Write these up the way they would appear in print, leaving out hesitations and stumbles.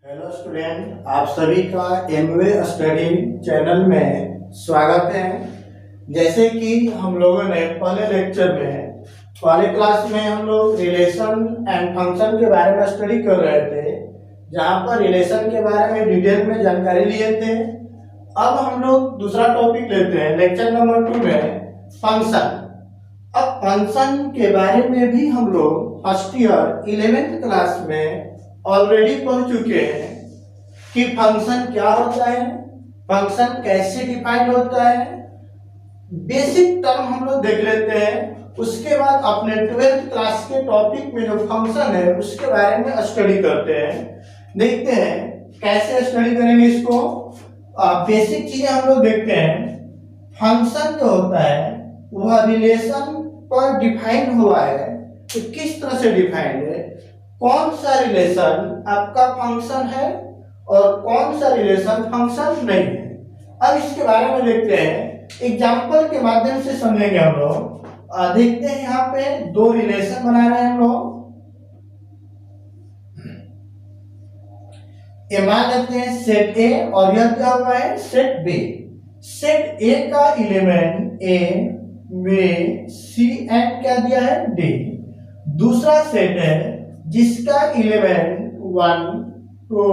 Hello student, आप सभी का एमवे स्टडी चैनल में स्वागत है। जैसे कि हम लोगों ने पहले क्लास में हम लोग रिलेशन एंड फंक्शन के बारे में स्टडी कर रहे थे, जहां पर रिलेशन के बारे में डिटेल में जानकारी लिए थे। अब हम लोग दूसरा टॉपिक लेते हैं लेक्चर नंबर 2 में फंक्शन। अब फंक्शन के बारे में भी हम लोग फर्स्ट ईयर 11th क्लास में ऑलरेडी पढ़ चुके हैं कि फंक्शन क्या होता है, फंक्शन कैसे डिफाइन होता है। बेसिक टर्म हम लोग देख लेते हैं, उसके बाद अपने 12th क्लास के टॉपिक में जो फंक्शन है उसके बारे में स्टडी करते हैं। देखते हैं कैसे स्टडी करेंगे इसको। बेसिक चीजें हम लोग देखते हैं। फंक्शन जो होता है वह रिलेशन पर डिफाइन हुआ है, तो किस तरह से डिफाइंड है, कौन सा रिलेशन आपका फंक्शन है और कौन सा रिलेशन फंक्शन नहीं है। अब इसके बारे में देखते हैं, एग्जांपल के माध्यम से समझेंगे हम लोग। देखते हैं यहाँ पे दो रिलेशन बना रहे हैं हम लोग। ये मान लेते हैं सेट ए और यह क्या हुआ है सेट बी। सेट ए का element A B C and क्या दिया है डी। दूसरा सेट है जिसका एलिमेंट 1 2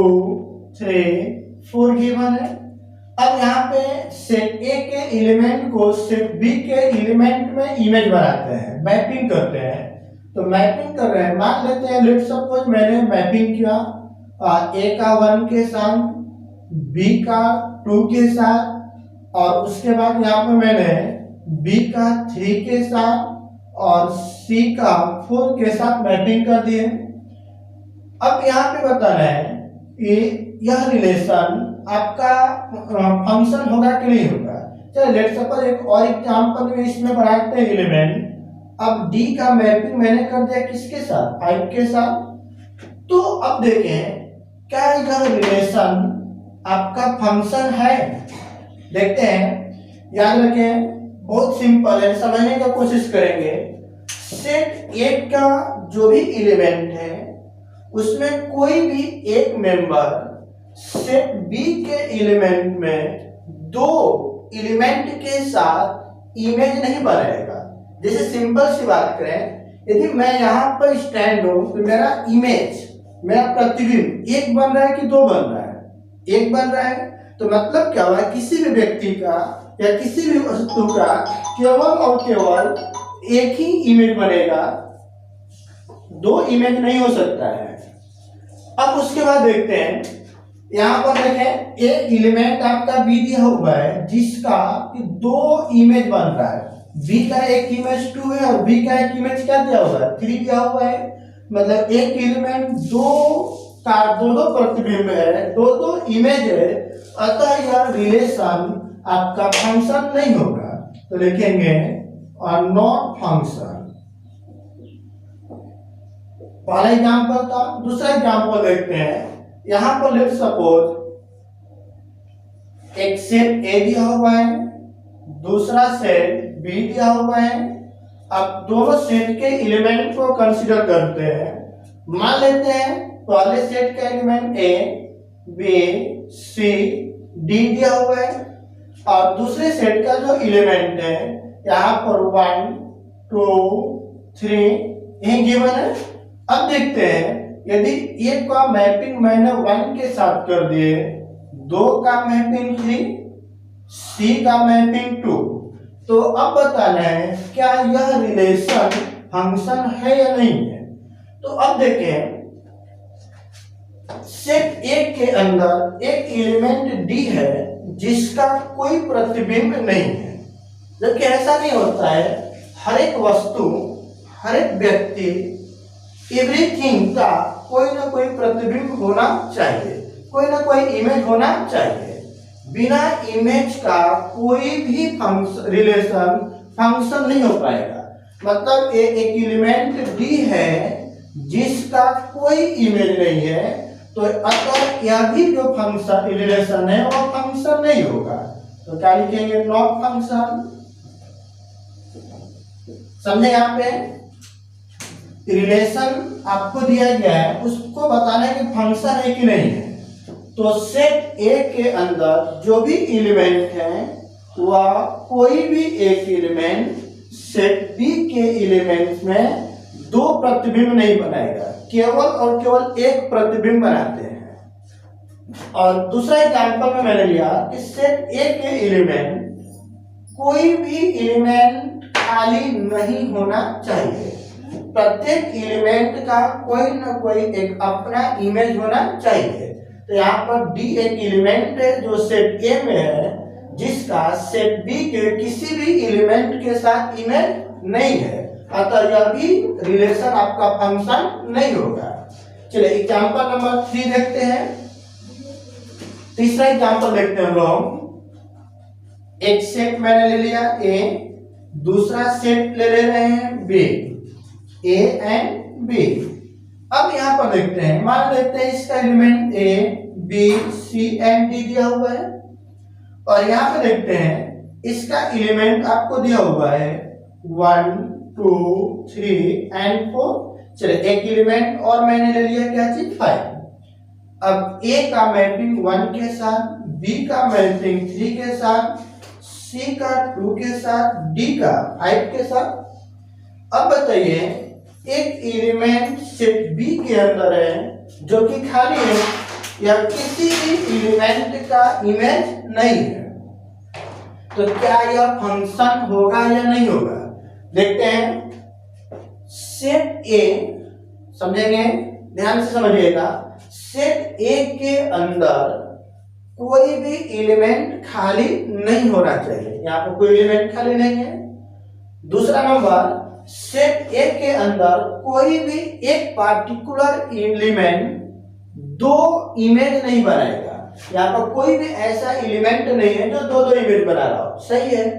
3 4 गिवन है। अब यहाँ पे सेट ए के एलिमेंट को सेट बी के एलिमेंट में इमेज बनाते हैं, मैपिंग करते हैं। तो मैपिंग कर रहे हैं, मान लेते हैं लेट सपोज मैंने मैपिंग किया ए का 1 के साथ, बी का 2 के साथ, और उसके बाद यहाँ पे मैंने बी का 3 के साथ और सी का 4 के साथ मैपिंग कर दिए। अब यहाँ पे बताना है कि यह रिलेशन आपका फंक्शन होगा कि नहीं होगा। चलिए लेट सपोज एक और एग्जांपल में इसमें बनाते हैं एलिमेंट। अब डी का मैपिंग मैंने कर दिया किसके साथ 5 के साथ। तो अब देखें क्या यह रिलेशन आपका फंक्शन है। देखते हैं, याद रखें बहुत सिंपल है, समझने का कोशिश करेंगे। सेट ए का जो भी एलिमेंट है उसमें कोई भी एक मेंबर सेट बी के एलिमेंट में दो एलिमेंट के साथ इमेज नहीं बनाएगा। जैसे सिंपल सी बात करें, यदि मैं यहाँ पर स्टैंड हूं तो मेरा इमेज, मेरा प्रतिबिंब एक बन रहा है कि दो बन रहा है, एक बन रहा है। तो मतलब क्या हुआ, किसी भी व्यक्ति का या किसी भी वस्तु का केवल और केवल एक ही इमेज बनेगा, दो इमेज नहीं हो सकता है। अब उसके बाद देखते हैं, यहाँ पर देखें एक एलिमेंट आपका बी दिया हुआ है जिसका दो इमेज बन रहा है। बी का एक इमेज 2 है और बी का एक इमेज क्या दिया हुआ है 3 दिया हुआ है। मतलब एक एलिमेंट दो का दो प्रतिबिंब है, दो इमेज है, अतः यह रिलेशन आपका फंक्शन नहीं होगा। तो लिखेंगे नॉट फंक्शन। पहला एग्जांपल था। दूसरा एग्जांपल देखते हैं। यहां पर लेट सपोज एक सेट ए दिया हुआ है, दूसरा सेट बी दिया हुआ है। अब दोनों सेट के एलिमेंट को कंसीडर करते हैं। मान लेते हैं पहले सेट का element A B C D दिया हुआ है और दूसरे सेट का जो एलिमेंट है यहाँ पर 1 2 3 यही गिवन है। अब देखते हैं, यदि एक का मैपिंग मैंने 1 के साथ कर दिए, 2 का मैपिंग 3, सी का मैपिंग 2, तो अब बताना है क्या यह रिलेशन फंक्शन है या नहीं है। तो अब देखें सेट ए के अंदर एक एलिमेंट डी है जिसका कोई प्रतिबिंब नहीं है। जबकि ऐसा नहीं होता है, हर एक वस्तु, हर एक व्यक्ति, एवरीथिंग का कोई ना कोई प्रतिबिंब होना चाहिए, कोई ना कोई इमेज होना चाहिए। बिना इमेज का कोई भी रिलेशन फंक्शन नहीं हो पाएगा। मतलब एक एलिमेंट डी है जिसका कोई इमेज नहीं है, तो अतः यह भी जो फंक्शन रिलेशन है वो फंक्शन नहीं होगा। तो क्या लिखेंगे नॉट फंक्शन। समझे, यहाँ पे रिलेशन आपको दिया गया है, उसको बताना है कि फंक्शन है कि नहीं है। तो सेट ए के अंदर जो भी एलिमेंट है वह कोई भी एक एलिमेंट सेट बी के एलिमेंट में दो प्रतिबिंब नहीं बनाएगा, केवल और केवल एक प्रतिबिंब बनाते हैं। और दूसरा एग्जांपल में मैंने लिया कि सेट ए के एलिमेंट कोई भी एलिमेंट खाली नहीं होना चाहिए, प्रत्येक एलिमेंट का कोई ना कोई एक अपना इमेज होना चाहिए। तो यहाँ पर डी एक एलिमेंट है जो सेट ए में है, जिसका सेट बी के किसी भी एलिमेंट के साथ इमेज नहीं है, अतः यह भी रिलेशन आपका फंक्शन नहीं होगा। चलिए एग्जांपल नंबर 3 देखते हैं। तीसरा एग्जांपल देखते हैं हम लोग। एक सेट मैंने ले लिया ए, दूसरा सेट ले रहे हैं बी, ए एंड बी। अब यहां पर देखते हैं, मान लेते हैं इसका element A B C and D दिया हुआ है, और यहां पे देखते हैं इसका एलिमेंट आपको दिया हुआ है 1 2 3 एंड 4। चलिए एक एलिमेंट और मैंने ले लिया, क्या चीज 5। अब ए का मैपिंग 1 के साथ, बी का मैपिंग 3 के साथ, सी का 2 के साथ, डी का 5 के साथ। अब बताइए एक एलिमेंट सेट बी के अंदर है जो कि खाली है, या किसी भी एलिमेंट का इमेज नहीं है, तो क्या यह फंक्शन होगा या नहीं होगा? देखते हैं। सेट ए, समझेंगे, ध्यान से समझिएगा। सेट ए के अंदर कोई भी एलिमेंट खाली नहीं होना चाहिए, यहाँ पर कोई एलिमेंट खाली नहीं है। दूसरा नंबर, सेट ए के अंदर कोई भी एक पार्टिकुलर एलिमेंट दो इमेज नहीं बनाएगा, यहाँ पर कोई भी ऐसा एलिमेंट नहीं है जो दो दो इमेज बना रहा हो, सही है।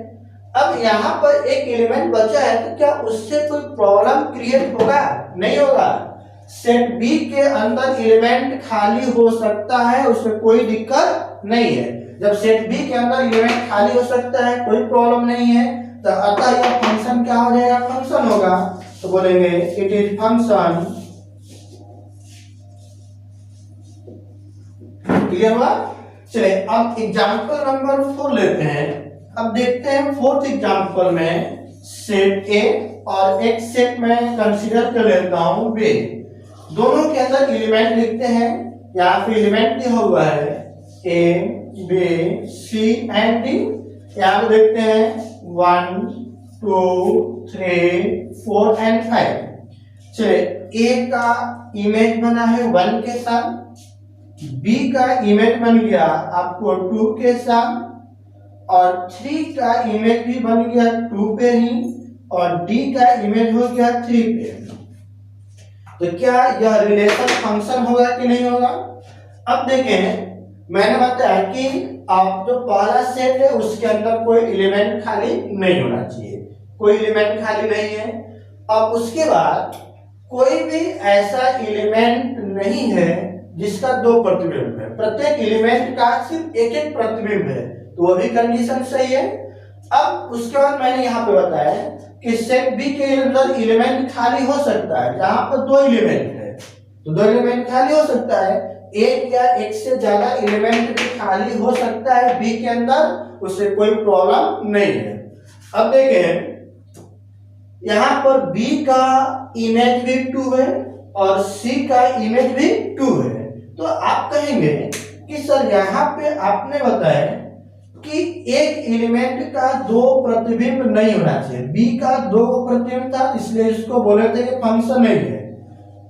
अब यहाँ पर एक एलिमेंट बचा है, तो क्या उससे कोई प्रॉब्लम क्रिएट होगा? नहीं होगा। सेट बी के अंदर एलिमेंट खाली हो सकता है, उसमें कोई दिक्कत नहीं है। जब सेट बी के अंदर एलिमेंट खाली हो सकता है, कोई प्रॉब्लम नहीं है, तो अतः यह फंक्शन क्या हो जाएगा? फंक्शन होगा। तो बोलेंगे इट इज फंक्शन। क्लियर हुआ? चलिए अब एग्जांपल नंबर 4 लेते हैं। अब देखते हैं फोर्थ एग्जांपल में सेट ए और एक सेट में कंसीडर कर लेता हूं बी। दोनों के अंदर एलिमेंट लिखते हैं। यहाँ पे एलिमेंट दिया हुआ है A B C and D. यहाँ पे देखते हैं 1 2 3 4 एंड 5। चलिए ए का इमेज बना है 1 के साथ, बी का इमेज बन गया आपको 2 के साथ, और 3 का इमेज भी बन गया 2 पे ही, और डी का इमेज हो गया 3 पे। तो क्या यह रिलेशन फंक्शन होगा कि नहीं होगा? अब देखें, मैंने बताया कि आप जो पहला सेट है उसके अंदर कोई एलिमेंट खाली नहीं होना चाहिए, कोई एलिमेंट खाली नहीं है। अब उसके बाद कोई भी ऐसा एलिमेंट नहीं है जिसका दो प्रतिबिंब है, प्रत्येक एलिमेंट का सिर्फ एक एक प्रतिबिंब है, तो वो भी कंडीशन सही है। अब उसके बाद मैंने यहाँ पे बताया कि सेट बी के अंदर एलिमेंट खाली हो सकता है, जहां पर दो एलिमेंट है, तो दो एलिमेंट खाली हो सकता है। एक या एक से ज्यादा एलिमेंट भी खाली हो सकता है बी के अंदर, उससे कोई प्रॉब्लम नहीं है। अब देखें, यहाँ पर बी का इमेज भी 2 है और सी का इमेज भी 2 है। तो आप कहेंगे कि सर यहाँ पे आपने बताया कि एक एलिमेंट का दो प्रतिबिंब नहीं होना चाहिए, बी का दो प्रतिबिंब था, इसलिए इसको बोले थे कि फंक्शन नहीं है।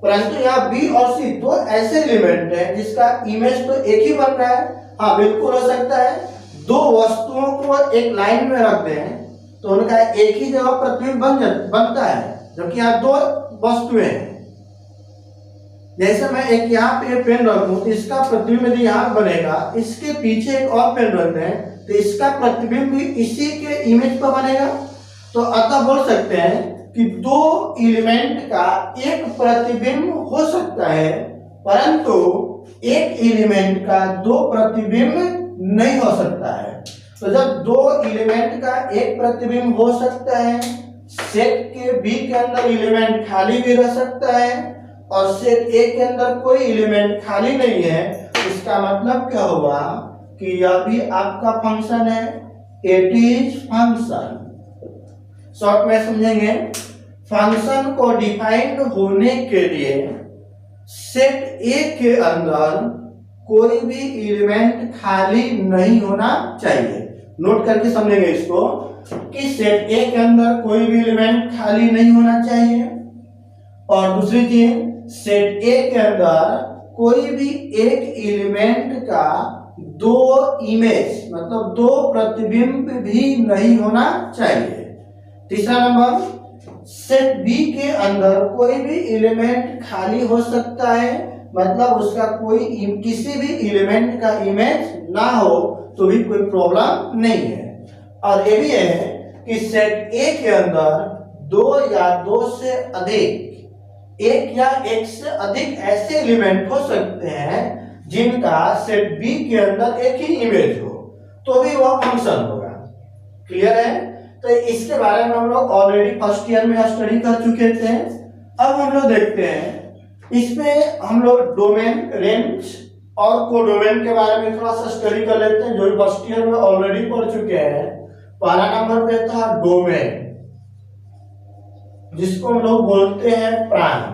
परंतु यहाँ बी और सी दो ऐसे एलिमेंट है जिसका इमेज तो एक ही बन रहा है। हाँ बिल्कुल हो सकता है दो वस्तुओं को एक लाइन में रख दें तो उनका एक ही जगह प्रतिबिंब बनता है, जबकि यहाँ दो वस्तुएं हैं। जैसे मैं एक यहाँ पे पेन रखूं तो इसका प्रतिबिंब यदि यहाँ बनेगा, इसके पीछे एक और पेन रख दें तो इसका प्रतिबिंब भी इसी के इमेज पर बनेगा। तो अतः बोल सकते हैं कि दो एलिमेंट का एक प्रतिबिंब हो सकता है, परंतु एक एलिमेंट का दो प्रतिबिंब नहीं हो सकता है। तो जब दो एलिमेंट का एक प्रतिबिंब हो सकता है, सेट के बी के अंदर एलिमेंट खाली भी रह सकता है और सेट ए के अंदर कोई एलिमेंट खाली नहीं है, इसका मतलब क्या हुआ कि यह भी आपका फंक्शन है, इट इज फंक्शन। शॉर्ट में समझेंगे, फंक्शन को डिफाइंड होने के लिए सेट ए के अंदर कोई भी एलिमेंट खाली नहीं होना चाहिए। नोट करके समझेंगे इसको कि सेट ए के अंदर कोई भी एलिमेंट खाली नहीं होना चाहिए। और दूसरी चीज, सेट ए के अंदर कोई भी एक एलिमेंट का दो इमेज मतलब दो प्रतिबिंब भी नहीं होना चाहिए। तीसरा नंबर, सेट बी के अंदर कोई भी एलिमेंट खाली हो सकता है, मतलब उसका कोई किसी भी एलिमेंट का इमेज ना हो तो भी कोई प्रॉब्लम नहीं है। और ये भी है कि सेट ए के अंदर दो या दो से अधिक, एक या एक से अधिक ऐसे एलिमेंट हो सकते हैं जिनका सेट बी के अंदर एक ही इमेज हो तो भी वह फंक्शन होगा। क्लियर है? तो इसके बारे में हम लोग ऑलरेडी फर्स्ट ईयर में स्टडी कर चुके थे। अब हम लोग देखते हैं इसमें हम लोग डोमेन, रेंज और कोडोमेन के बारे में थोड़ा सा स्टडी कर लेते हैं, जो फर्स्ट ईयर में ऑलरेडी पढ़ चुके हैं। पहला नंबर पे था डोमेन, जिसको हम लोग बोलते हैं प्रांत।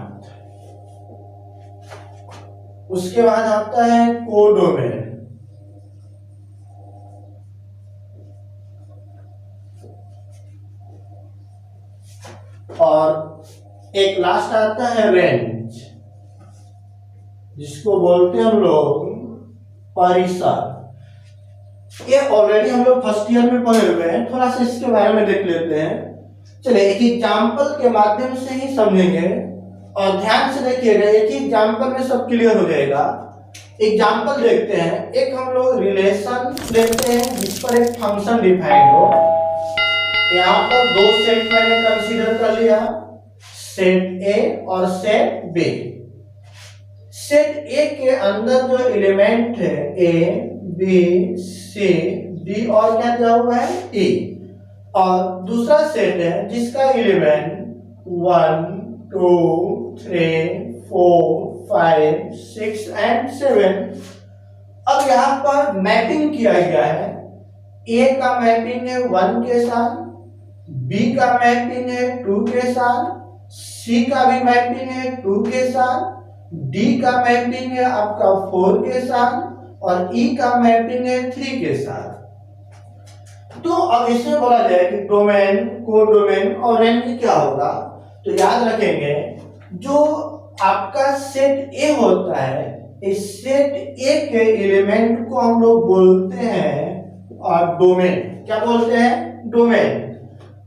उसके बाद आता है कोडोमेन, और एक लास्ट आता है रेंज, जिसको बोलते हैं हम लोग परिसर। ये ऑलरेडी हम लोग फर्स्ट ईयर में पढ़े हुए हैं, थोड़ा सा इसके बारे में देख लेते हैं। चलिए एक एग्जाम्पल के माध्यम से ही समझेंगे और ध्यान से देखिएगा, एक ही एग्जाम्पल में सब क्लियर हो जाएगा। एग्जाम्पल देखते हैं, एक हम लोग रिलेशन लेते हैं जिस पर एक फंक्शन डिफाइंड हो। यहाँ पर दो सेट मैंने कंसीडर कर लिया, सेट ए और सेट बी। सेट ए के अंदर जो एलिमेंट है ए बी सी डी और क्या दिया हुआ है ई, और दूसरा सेट है जिसका एलिमेंट 1 2 3 4 5 6 एंड 7। अब यहाँ पर मैपिंग किया गया है, ए का मैपिंग है 1 के साथ, बी का मैपिंग है 2 के साथ, सी का भी मैपिंग है 2 के साथ, डी का मैपिंग है आपका 4 के साथ, और ई का मैपिंग है 3 के साथ। तो अब इसमें बोला जाए कि डोमेन, कोडोमेन और रेंज क्या होगा, तो याद रखेंगे जो आपका सेट ए होता है, इस सेट ए के एलिमेंट को हम लोग बोलते हैं और डोमेन। क्या बोलते हैं? डोमेन।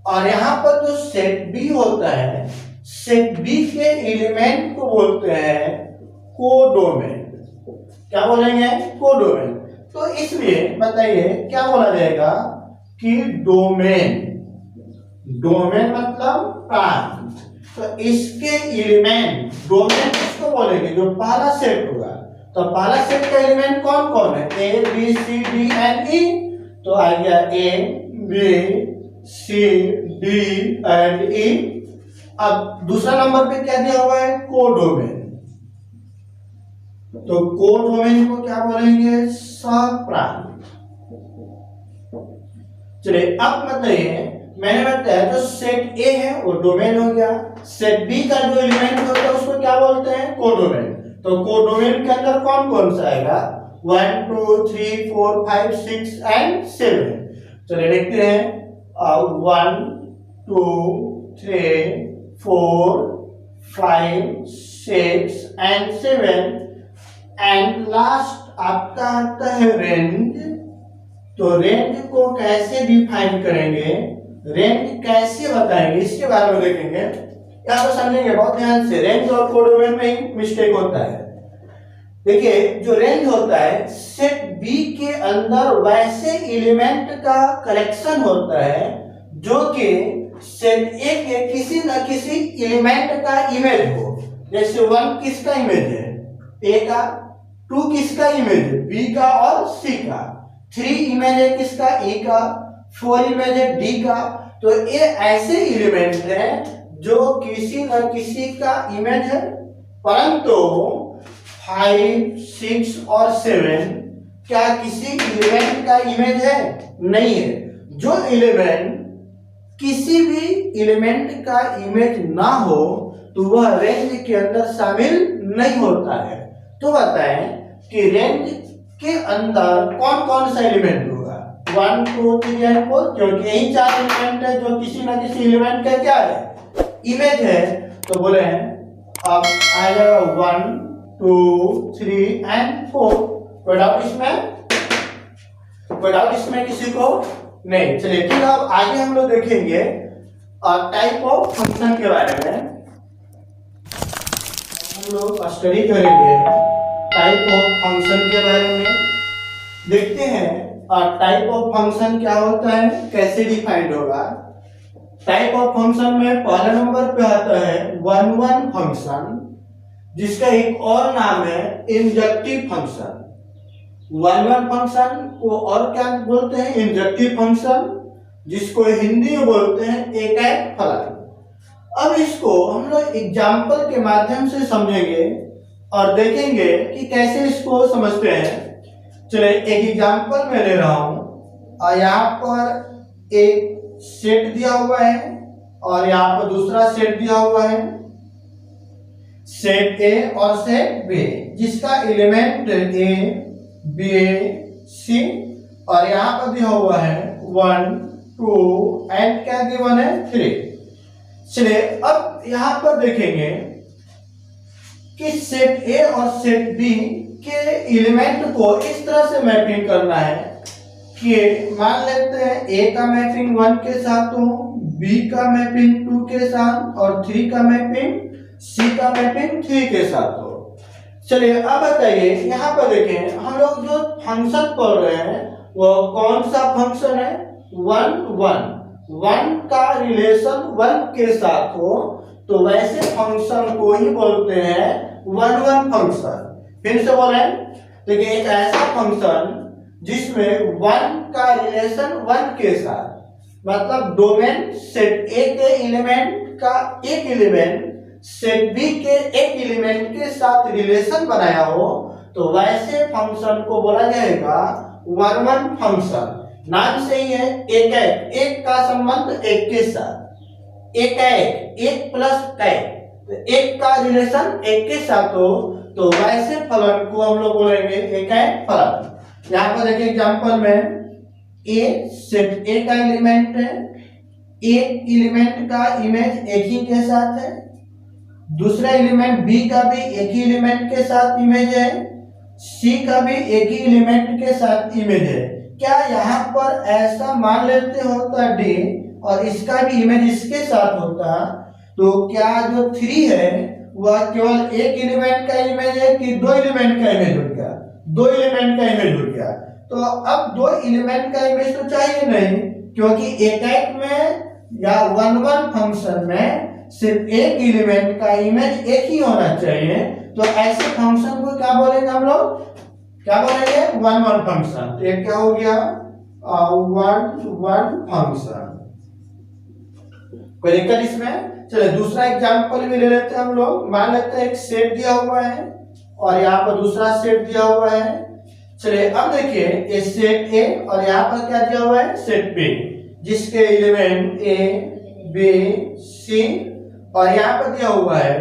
और यहाँ पर जो सेट बी होता है, सेट बी के एलिमेंट को बोलते हैं कोडोमेन। क्या बोलेंगे? कोडोमेन। तो इसलिए बताइए क्या बोला जाएगा कि डोमेन, डोमेन मतलब प्रांत। तो इसके एलिमेंट, डोमेन किसको बोलेंगे? जो पहला सेट होगा। तो पहला सेट का एलिमेंट कौन कौन है? A B C D and E. तो आ गया A B C D and E. अब दूसरा नंबर पे क्या दिया हुआ है? कोडोमेन। तो कोडोमेन को क्या बोलेंगे? सप्रांत। चलिए अब बताइए, मैंने बताया जो सेट ए है वो डोमेन हो गया, सेट बी का जो एलिमेंट होता है उसको क्या बोलते हैं? कोडोमेन। तो कोडोमेन के अंदर कौन कौन सा आएगा? 1 2 3 4 5 6 एंड 7। चलिए देखते हैं, 1 2 3 4 5 6 एंड 7 एंड लास्ट आपका आता है रेंज। तो रेंज को कैसे डिफाइन करेंगे, रेंज कैसे बताएंगे, इसके बारे में देखेंगे। यहाँ पर समझेंगे बहुत ध्यान से, रेंज और कोडोमेन में ही मिस्टेक होता है। देखिए जो रेंज होता है, सेट बी के अंदर वैसे एलिमेंट का कलेक्शन होता है जो कि सेट ए के किसी न किसी एलिमेंट का इमेज हो। जैसे 1 किसका इमेज है? ए का। 2 किसका इमेज है? बी का और सी का। 3 इमेज है किसका? ए का। 4 इमेज है डी का। तो ये ऐसे एलिमेंट हैं जो किसी न किसी का इमेज है, परंतु 5, 6 और 7 क्या किसी एलिमेंट का इमेज है? नहीं है। जो एलिमेंट किसी भी एलिमेंट का इमेज ना हो तो वह रेंज के अंदर शामिल नहीं होता है। तो बताएं कि रेंज के अंदर कौन कौन सा एलिमेंट होगा? 1, 2, 3 और 4, क्योंकि यही 4 एलिमेंट है जो किसी ना किसी एलिमेंट का क्या है? इमेज है। तो बोले अब आएगा 1, 2, 3 एंड 4। कोई डाउट इसमें? कोई डाउट इसमें किसी को? नहीं। चलिए ठीक है, अब आगे हम लोग देखेंगे टाइप ऑफ फंक्शन के बारे में। हम लोग स्टडी करेंगे टाइप ऑफ फंक्शन के बारे में। देखते हैं टाइप ऑफ फंक्शन क्या होता है, कैसे डिफाइंड होगा। टाइप ऑफ फंक्शन में पहले नंबर पे आता है वन वन फंक्शन, जिसका एक और नाम है injective function. One one function को और क्या बोलते हैं? इंजेक्टिव फंक्शन, जिसको हिंदी में बोलते हैं एक फलन। अब इसको हम लोग एग्जाम्पल के माध्यम से समझेंगे और देखेंगे कि कैसे इसको समझते हैं। चलिए एक एग्जाम्पल मैं ले रहा हूं और यहाँ पर एक सेट दिया हुआ है और यहाँ पर दूसरा सेट दिया हुआ है, सेट ए और सेट बी, जिसका एलिमेंट ए बी सी और यहाँ पर दिया हुआ है 1, 2 एंड क्या गिवन है 3। चलिए अब यहाँ पर देखेंगे कि सेट ए और सेट बी के एलिमेंट को इस तरह से मैपिंग करना है कि मान लेते हैं ए का मैपिंग 1 के साथ हो, बी का मैपिंग 2 के साथ और 3 का मैपिंग, सी का मैपिंग 3 के साथ हो। चलिए अब बताइए, यहाँ पर देखें हम लोग जो फंक्शन पढ़ रहे हैं वो कौन सा फंक्शन है? 1, 1। 1 का रिलेशन 1 के साथ हो तो वैसे फंक्शन को ही बोलते हैं 1 1 फंक्शन। फिर से बोले, देखिए एक ऐसा फंक्शन जिसमें 1 का रिलेशन 1 के साथ, मतलब डोमेन सेट ए के एलिमेंट का एक एलिमेंट सेट बी के एक एलिमेंट के साथ रिलेशन बनाया हो तो वैसे फंक्शन को बोला जाएगा 1 1 फंक्शन। नाम से ही है एक का संबंध एक के साथ, एक प्लस एक का रिलेशन एक के साथ हो तो वैसे फलन को हम लोग बोलेंगे एक फलन। यहाँ पर देखिए एग्जांपल में ए सेट ए का एलिमेंट है, एक एलिमेंट का इमेज एक ही के साथ है, दूसरा एलिमेंट बी का भी एक ही एलिमेंट के साथ इमेज है, सी का भी एक ही एलिमेंट के साथ इमेज है। क्या यहाँ पर ऐसा मान लेते होता डी और इसका भी इमेज इसके साथ होता तो क्या जो 3 है वह केवल एक एलिमेंट का इमेज है कि 2 एलिमेंट का इमेज हो गया? 2 एलिमेंट का इमेज हो गया। तो अब 2 एलिमेंट का इमेज तो चाहिए नहीं, क्योंकि एक में या 1 1 फंक्शन में सिर्फ एक एलिमेंट का इमेज एक ही होना चाहिए। तो ऐसे फंक्शन को क्या बोलेंगे हम लोग? क्या बोलेंगे? 1 1 फंक्शन। तो ये क्या हो गया? 1 1 फंक्शन। कोई दिक्कत इसमें? चलिए दूसरा एग्जांपल भी ले लेते हैं हम लोग। मान लेते हैं एक सेट दिया हुआ है और यहाँ पर दूसरा सेट दिया हुआ है। चलिए अब देखिए ये सेट ए और यहाँ पर क्या दिया हुआ है? सेट बी, जिसके एलिमेंट ए बी सी और यहाँ पर दिया हुआ है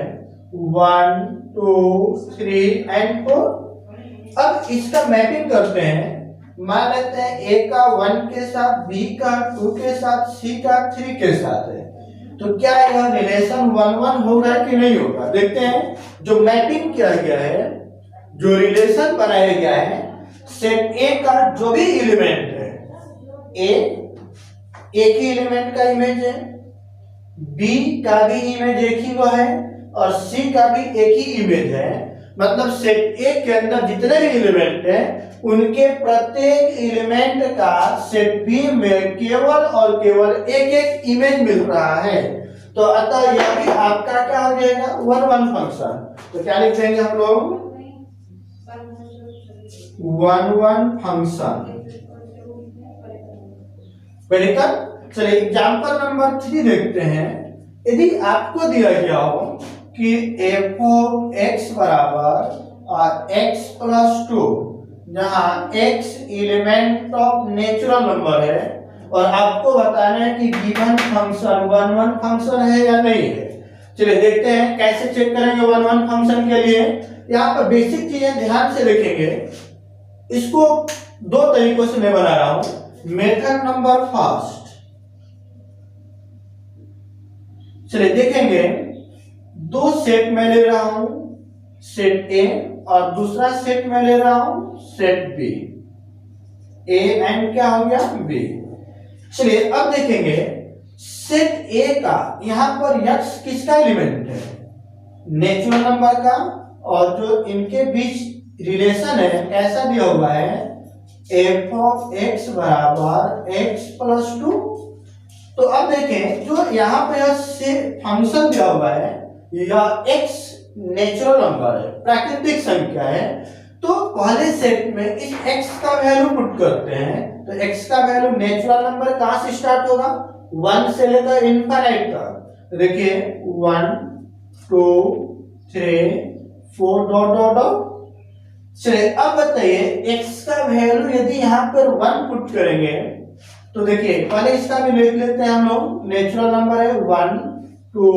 1 2 3 एंड 4। अब इसका मैपिंग करते हैं। मान लेते हैं ए का 1 के साथ, बी का 2 के साथ, सी का 3 के साथ है। तो क्या यह रिलेशन 1 1 होगा कि नहीं होगा? देखते हैं। जो मैपिंग किया गया है, जो रिलेशन बनाया गया है, सेट ए का जो भी एलिमेंट है, ए एक ही एलिमेंट का इमेज है, बी का भी इमेज एक ही वो है और सी का भी एक ही इमेज है। मतलब सेट ए के अंदर जितने भी एलिमेंट हैं उनके प्रत्येक एलिमेंट का सेट बी में केवल और केवल एक एक इमेज मिल रहा है। तो अतः यह भी आपका क्या हो जाएगा? 1 1 फंक्शन। तो क्या लिख देंगे हम लोग? 1 1 फंक्शन। चलिए एग्जांपल नंबर 3 देखते हैं। यदि आपको दिया गया हो कि f(x) बराबर और x प्लस 2, जहां x element of natural number है और आपको बताना है कि given function one one function है या नहीं है। चलिए देखते हैं कैसे चेक करेंगे वन वन फंक्शन के लिए। यहाँ पर बेसिक चीजें ध्यान से देखेंगे। इसको दो तरीकों से मैं बना रहा हूं। मेथड नंबर फर्स्ट, चलिए देखेंगे, दो सेट में ले रहा हूं, सेट ए और दूसरा सेट में ले रहा हूं सेट बी। ए एंड क्या हो गया बी। चलिए अब देखेंगे सेट ए का यहां पर यक्स किसका एलिमेंट है, नेचुरल नंबर का, और जो इनके बीच रिलेशन है कैसा दिया हुआ है, एफ ऑफ एक्स बराबर एक्स प्लस 2। तो अब देखें जो यहाँ पे फंक्शन दिया हुआ है यह x नेचुरल नंबर है, प्राकृतिक संख्या है। तो पहले सेट में इस x का वैल्यू पुट करते हैं। तो x का वैल्यू नेचुरल नंबर कहां से स्टार्ट होगा, 1 से लेकर इनफाइनाइट तक। तो देखिए 1 2 3 4 डॉट डॉट डॉट। चलिए अब बताइए x का वैल्यू यदि यहाँ पर 1 पुट करेंगे तो देखिए पहले इसका भी लिख लेते हैं हम लोग। नेचुरल नंबर है 1 2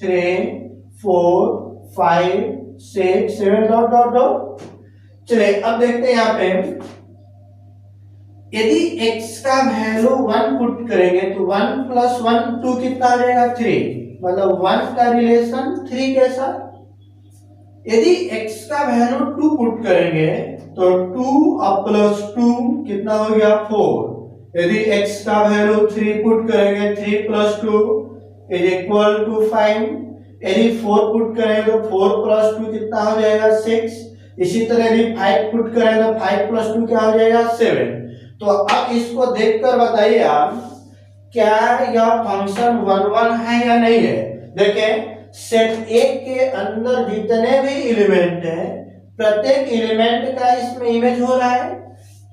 3 4 5 6 7 डॉट डॉट डॉट। चलिए अब देखते हैं यहाँ पे यदि x का वैल्यू 1 पुट करेंगे तो 1 प्लस 1 2 कितना आ जाएगा 3, मतलब 1 का रिलेशन 3 के साथ। यदि x का वैल्यू 2 पुट करेंगे तो 2 और प्लस 2 कितना हो गया 4। यदि x का वैल्यू 3 पुट करेंगे 3 प्लस 2 इज इक्वल टू 5। यदि 4 पुट करेंगे तो 4 प्लस 2 कितना हो जाएगा 6। इसी तरह यदि 5 पुट करेंगे तो 5 प्लस 2 क्या हो जाएगा 7। तो अब इसको देखकर बताइए आप क्या यह फंक्शन 1 1 है या नहीं है। देखें सेट ए के अंदर जितने भी एलिमेंट हैं प्रत्येक एलिमेंट का इसमें इमेज हो रहा है।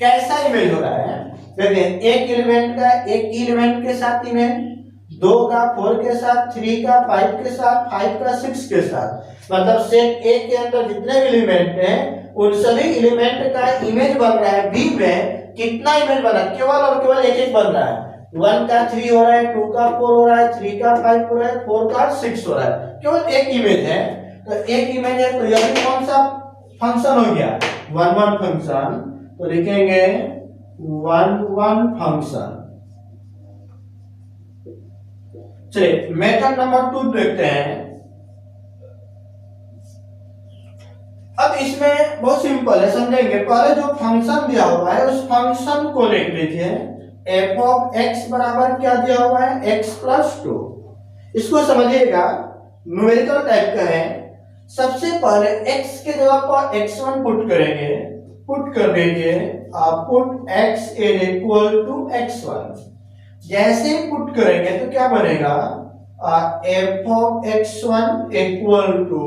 कैसा इमेज हो रहा है, देखिए एक एलिमेंट का एक एलिमेंट के साथ इमेज, 2 का 4 के साथ, 3 का 5 के साथ, 5 का 6 के साथ। मतलब सेट ए के अंदर जितने भी एलिमेंट हैं उन सभी एलिमेंट का इमेज बन रहा है। बी में कितना इमेज बना, केवल और केवल एक एक बन रहा है। 1 का 3 हो रहा है, 2 का 4 हो रहा है, 3 का 5 हो रहा है, 4 का 6 हो रहा है, केवल एक इमेज है। तो एक इमेज है तो यह भी कौन सा फंक्शन हो गया 1 1 फंक्शन। तो लिखेंगे 1 1 फंक्शन। चलिए मेथड नंबर 2 देखते हैं। अब इसमें बहुत सिंपल है, समझेंगे। पहले जो फंक्शन दिया हुआ है उस फंक्शन को लिख लीजिए। एफ ऑफ एक्स बराबर क्या दिया हुआ है x प्लस 2। इसको समझिएगा, न्यूमेरिकल टाइप का है। सबसे पहले x के जगह पर x1 पुट करेंगे, पुट कर दीजिए आप, put x is equal to x1। जैसे पुट करेंगे तो क्या बनेगा, F of x1 equal to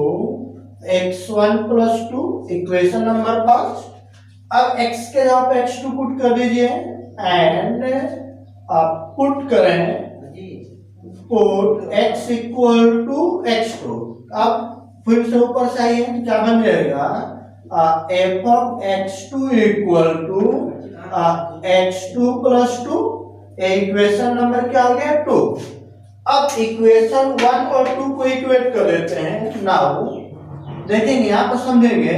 x1 plus 2, equation number first. अब x के जगह पर x2 पुट कर दीजिए एंड आप पुट करें put x equal to x2। अब फिर से ऊपर से आइए तो क्या बन जाएगा, F of x2 equal to x2 plus 2। Equation number क्या हो गया 2। अब इक्वेशन 1 और 2 को इक्वेट कर देते हैं। नाउ देखेंगे यहाँ पर समझेंगे,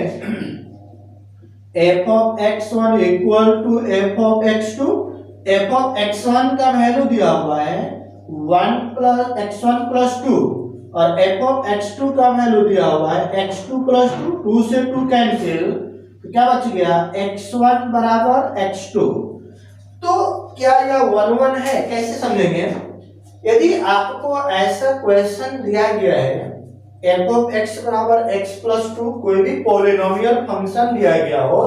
F of x1 equal to F of x2। F of x1 का वैल्यू दिया हुआ है 1 प्लस x1 प्लस 2 और एफ ऑफ x2 का वैल्यू दिया हुआ है x2 प्लस 2। 2 से 2 कैंसिल तो क्या बच गया x1 बराबर x2। तो क्या यह 1 1 है, कैसे समझेंगे। यदि आपको ऐसा क्वेश्चन दिया गया है एफ ऑफ एक्स बराबर एक्स प्लस 2, कोई भी पॉलिनोमियल फंक्शन दिया गया हो,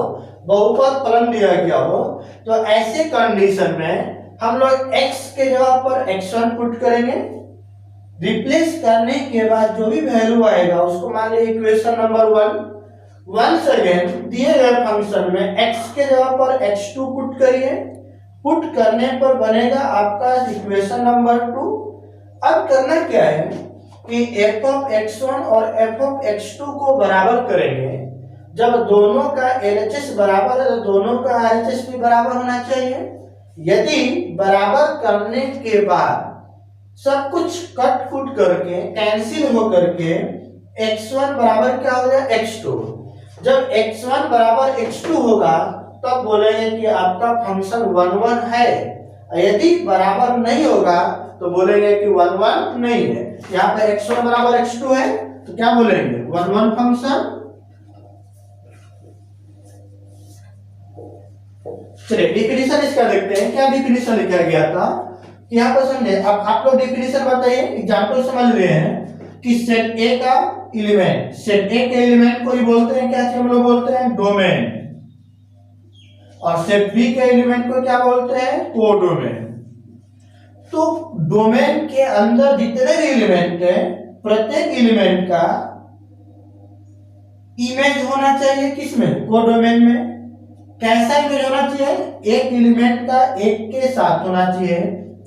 बहुपद फलन दिया गया हो, तो ऐसे कंडीशन में हम लोग x के जगह पर x1 पुट करेंगे। रिप्लेस करने के बाद जो भी वैल्यू आएगा उसको मान लीजिए इक्वेशन नंबर 1। वंस अगेन दिए गए फंक्शन में x के जगह पर x2 पुट करिए। पुट करने पर बनेगा आपका इक्वेशन नंबर 2। अब करना क्या है कि f ऑफ x1 और f ऑफ x2 को बराबर करेंगे। जब दोनों का LHS बराबर है तो दोनों का RHS भी बराबर होना चाहिए। यदि बराबर करने के बाद सब कुछ कट फुट करके कैंसिल हो करके x1 बराबर क्या हो जाए x2, जब x1 बराबर x2 होगा तब बोलेंगे कि आपका फंक्शन 1 1 है। यदि बराबर नहीं होगा तो बोलेंगे कि 1 1 नहीं है। यहाँ पे x1 बराबर x2 है तो क्या बोलेंगे 1 1 फंक्शन। चलिए डिफिनीशन इसका देखते हैं, क्या डिफिनीशन लिखा गया था यहाँ पर समझे। अब आप लोग डिफिनीशन बताइए, एग्जांपल समझ रहे हैं कि सेट ए का एलिमेंट, सेट ए के एलिमेंट को ही बोलते हैं क्या, हम लोग बोलते हैं डोमेन, और सेट बी के एलिमेंट को क्या बोलते हैं कोडोमेन। तो डोमेन के अंदर जितने भी एलिमेंट हैं प्रत्येक एलिमेंट का इमेज होना चाहिए किसमें, कोडोमेन में। कैसा इमेज होना चाहिए, एक एलिमेंट का एक के साथ होना चाहिए,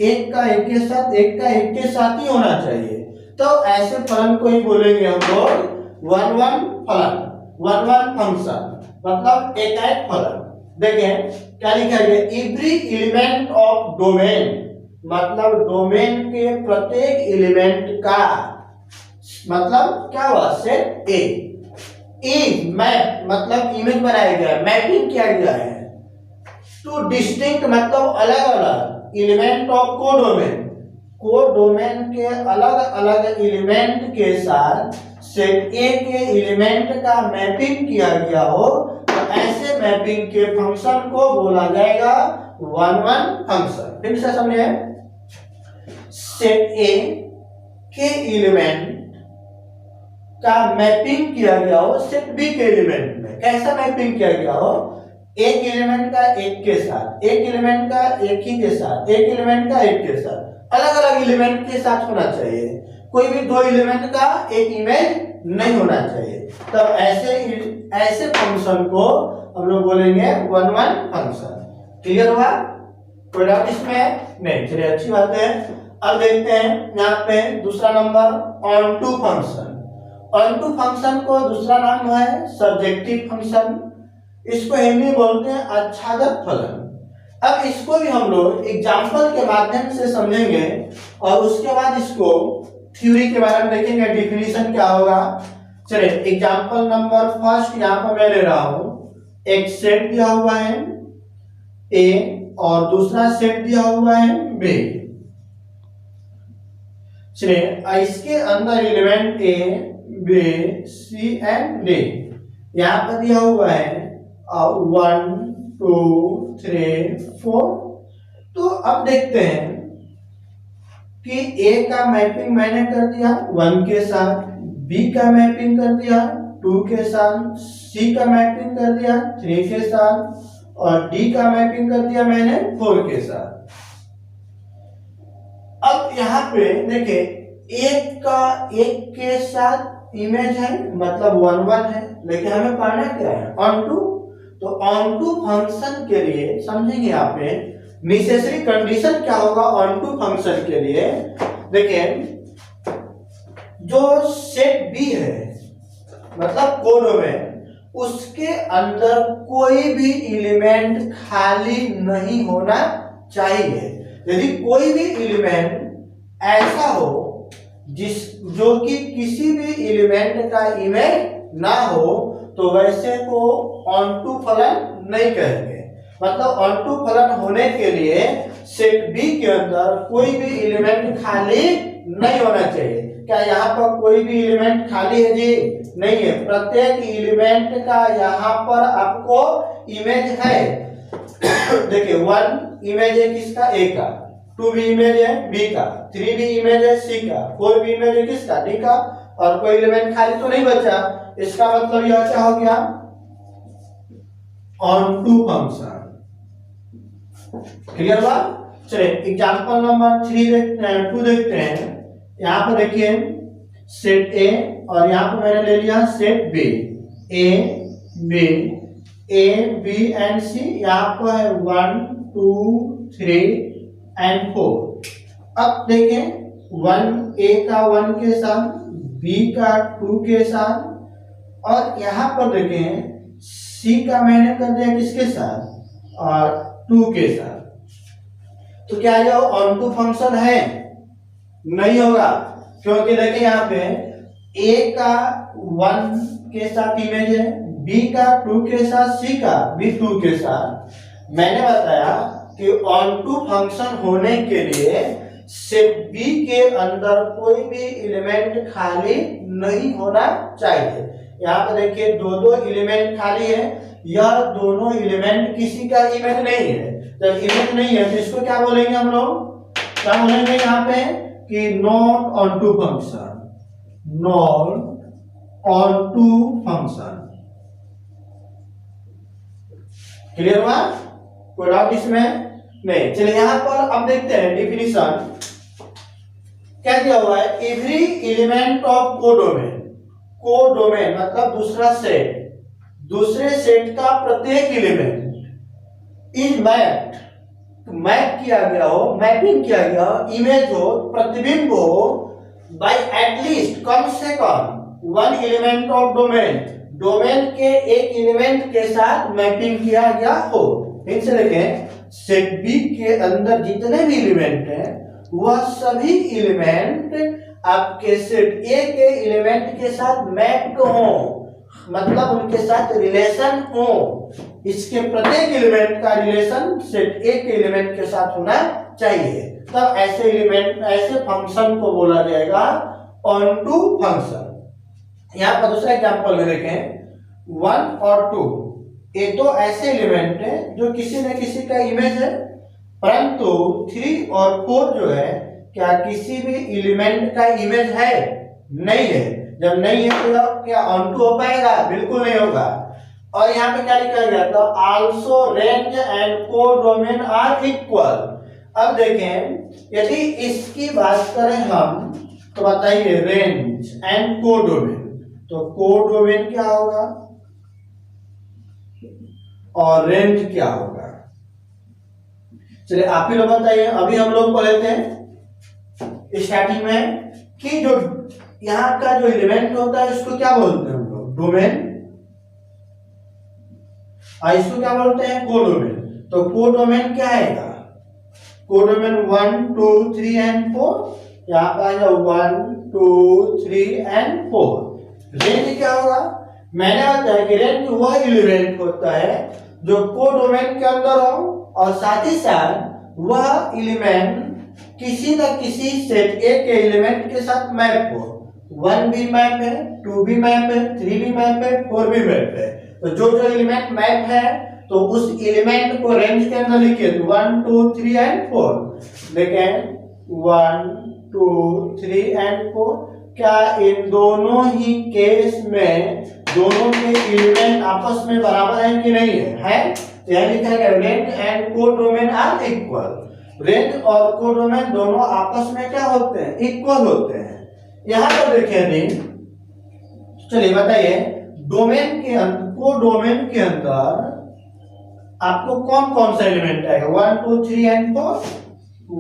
एक का एक के साथ, एक का एक के साथ ही होना चाहिए। तो ऐसे फलन को ही बोलेंगे हम लोग 1 1 फलन, 1 1 फंक्शन, मतलब एक एक फलन। देखें क्या लिखा है, एवरी एलिमेंट ऑफ डोमेन, मतलब डोमेन के प्रत्येक एलिमेंट का, मतलब क्या हुआ सेट ए, मैप मतलब इमेज बनाया गया, मैपिंग किया गया है टू डिस्टिंक्ट मतलब अलग अलग एलिमेंट ऑफ कोडोमेन, कोडोमेन के अलग अलग एलिमेंट के साथ सेट ए के एलिमेंट का मैपिंग किया गया हो, तो ऐसे मैपिंग के फंक्शन को बोला जाएगा 1 1 फंक्शन। फिर से समझिए, सेट ए के एलिमेंट का मैपिंग किया गया हो सेट बी के एलिमेंट में। कैसा मैपिंग किया गया हो, एक एलिमेंट का एक के साथ, एक एलिमेंट का एक ही के साथ, एक एलिमेंट का एक के साथ, अलग अलग एलिमेंट के साथ होना चाहिए। कोई भी दो एलिमेंट का एक इमेज नहीं होना चाहिए। तब ऐसे फंक्शन को हम लोग बोलेंगे 1 1 फंक्शन। क्लियर हुआ, कोई डाउट इसमें नहीं। चलिए अच्छी बात है। अब देखते हैं यहाँ पे दूसरा number onto function. Onto function को दूसरा नाम है सब्जेक्टिव फंक्शन, इसको हिंदी बोलते हैं आच्छादक फलन। अब इसको भी हम लोग एग्जाम्पल के माध्यम से समझेंगे और उसके बाद इसको थ्योरी के बारे में देखेंगे, डिफिनीशन क्या होगा। चलिए एग्जाम्पल नंबर फर्स्ट यहाँ पर मैं ले रहा हूं, एक सेट दिया हुआ है ए और दूसरा सेट दिया हुआ है बी। चलिए इसके अंदर element A B C and D यहाँ पर दिया हुआ है 1 2 3 4। तो अब देखते हैं कि ए का मैपिंग मैंने कर दिया 1 के साथ, बी का मैपिंग कर दिया 2 के साथ, सी का मैपिंग कर दिया 3 के साथ और डी का मैपिंग कर दिया मैंने 4 के साथ। अब यहाँ पे देखिए एक का एक के साथ इमेज है मतलब 1 1 है, लेकिन हमें पढ़ना क्या है ऑन टू। तो ऑन टू फंक्शन के लिए समझेंगे आप नेसेसरी कंडीशन क्या होगा ऑन टू फंक्शन के लिए। देखिए जो सेट बी है मतलब कोडोमेन, उसके अंदर कोई भी एलिमेंट खाली नहीं होना चाहिए। यदि कोई भी एलिमेंट ऐसा हो जो कि किसी भी एलिमेंट का इमेज ना हो तो वैसे को ऑन टू फलन नहीं कहेंगे। मतलब ऑन टू फलन होने के लिए सेट बी के अंदर कोई भी एलिमेंट खाली नहीं होना चाहिए। क्या यहाँ पर कोई भी एलिमेंट खाली है जी? नहीं है, प्रत्येक एलिमेंट का यहाँ पर आपको इमेज है। देखिए 1 इमेज है किसका, ए का, 2 भी इमेज है बी का, 3 भी इमेज है सी का, 4 भी इमेज है किसका, डी का, और कोई एलिमेंट खाली तो नहीं बचा। इसका मतलब यह क्या हो गया ऑन टू फंक्शन। क्लियर हुआ। चलिए एग्जांपल नंबर 2 देखते हैं। यहाँ पर देखिए सेट ए और यहाँ पर मैंने ले लिया set B, A B and C. यहाँ पर है 1 2 3 एंड 4। अब देखें 1 ए का 1 के साथ, बी का 2 के साथ, और यहाँ पर देखें सी का मैंने कर दिया किसके साथ, और 2 के साथ, तो क्या ये ऑन टू फंक्शन है? नहीं होगा, क्योंकि देखिए यहाँ पे ए का 1 के साथ इमेज है, बी का 2 के साथ, सी का भी 2 के साथ। मैंने बताया कि ऑन टू फंक्शन होने के लिए सेट बी के अंदर कोई भी एलिमेंट खाली नहीं होना चाहिए। यहाँ पे देखिए दो एलिमेंट खाली है, यह दोनों एलिमेंट किसी का इमेज नहीं है। जब इमेज नहीं है तो इसको क्या बोलेंगे हम लोग, क्या बोलेंगे यहाँ पे कि not onto function, not onto function. Clear हुआ? कोई डाउट इसमें नहीं? चलिए यहाँ पर अब देखते हैं डिफिनीशन क्या दिया हुआ है। Every element of codomain, codomain मतलब दूसरा सेट, दूसरे सेट का प्रत्येक एलिमेंट इज मैप्ड, मैप किया गया हो, मैपिंग किया गया हो, इमेज हो, प्रतिबिंब हो, बाय एटलीस्ट कम से कम 1 एलिमेंट ऑफ डोमेन, डोमेन के एक एलिमेंट के साथ मैपिंग किया गया हो। इनसे देखें सेट बी के अंदर जितने भी एलिमेंट हैं वह सभी एलिमेंट आपके सेट ए के एलिमेंट के साथ मैप्ड हो, मतलब उनके साथ रिलेशन हो। इसके प्रत्येक एलिमेंट का रिलेशन सेट ए के एलिमेंट के साथ होना चाहिए, तब ऐसे एलिमेंट, ऐसे फंक्शन को बोला जाएगा ऑन टू फंक्शन। यहाँ पर दूसरा एग्जांपल में देखें 1 और 2, ये दो ऐसे एलिमेंट है जो किसी न किसी का इमेज है, परंतु 3 और 4 जो है क्या किसी भी एलिमेंट का इमेज है? नहीं है। जब नहीं है तो क्या ऑन टू हो पाएगा? बिल्कुल नहीं होगा। और यहाँ पे क्या लिखा गया था, also range and codomain are equal. अब देखें यदि इसकी बात करें हम तो बताइए रेंज एंड कोडोमेन, तो कोडोमेन क्या होगा और रेंज क्या होगा? चलिए आप ही लोग बताइए। अभी हम लोग पढ़े थे स्टार्टिंग में कि जो यहाँ का जो एलिमेंट होता है इसको क्या बोलते हैं हम लोग? डोमेन। इसको क्या बोलते हैं? कोडोमेन। तो कोडोमेन क्या आएगा? कोडोमेन 1 2 3 एंड 4, यहाँ पर आएगा 1 2 3 एंड 4। रेंज क्या होगा? मैंने बताया कि रेंज वह एलिमेंट होता है जो कोडोमेन के अंदर हो और साथ ही साथ वह एलिमेंट किसी न किसी सेट ए के एलिमेंट के साथ मैप हो। 1 भी मैप है, 2 भी मैप है, 3 भी मैप है, 4 भी मैप है। तो जो जो एलिमेंट मैप है तो उस एलिमेंट को रेंज के अंदर लिखिए 1 2 3 एंड 4। देखें 1 2 3 एंड 4, क्या इन दोनों ही केस में दोनों के एलिमेंट आपस में बराबर है कि नहीं है? है। तो यह लिखा है range and codomain are equal. Range और कोडोमेन दोनों आपस में क्या होते हैं? इक्वल होते हैं। यहां पर देखिए नहीं, चलिए बताइए डोमेन के अंदर, कोडोमेन के अंदर आपको कौन कौन सा एलिमेंट आएगा? 1 2 3 एंड 4,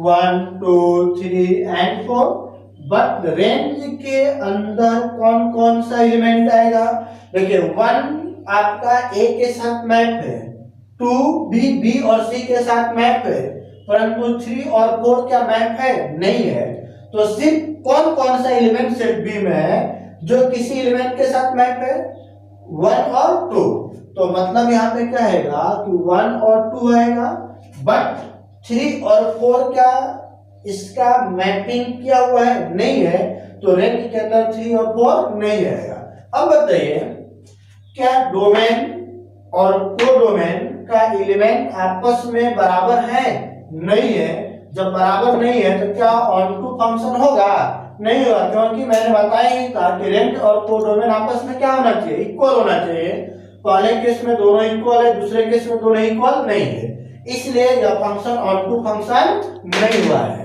1 2 3 एंड 4। बट रेंज के अंदर कौन कौन सा एलिमेंट आएगा? देखिए 1 आपका ए के साथ मैप है, 2 बी और सी के साथ मैप है, परंतु 3 और 4 क्या मैप है? नहीं है। तो सिर्फ कौन कौन सा एलिमेंट सेट बी में है जो किसी एलिमेंट के साथ मैप है? 1 और 2। तो मतलब यहाँ पे क्या आएगा कि 1 और 2 आएगा, बट 3 और 4 क्या इसका मैपिंग किया हुआ है? नहीं है। तो रेंज के अंदर 3 और 4 नहीं आएगा। अब बताइए क्या डोमेन और कोडोमेन का एलिमेंट आपस में बराबर है? नहीं है। जब बराबर नहीं है तो क्या ऑन टू फंक्शन होगा? नहीं होगा, क्योंकि मैंने बताया ही था कि रेंज और कोडोमेन आपस में क्या होना चाहिए? इक्वल होना चाहिए। पहले केस में दोनों इक्वल है, दूसरे केस में दोनों इक्वल नहीं है, इसलिए यह फंक्शन ऑन टू फंक्शन नहीं हुआ है।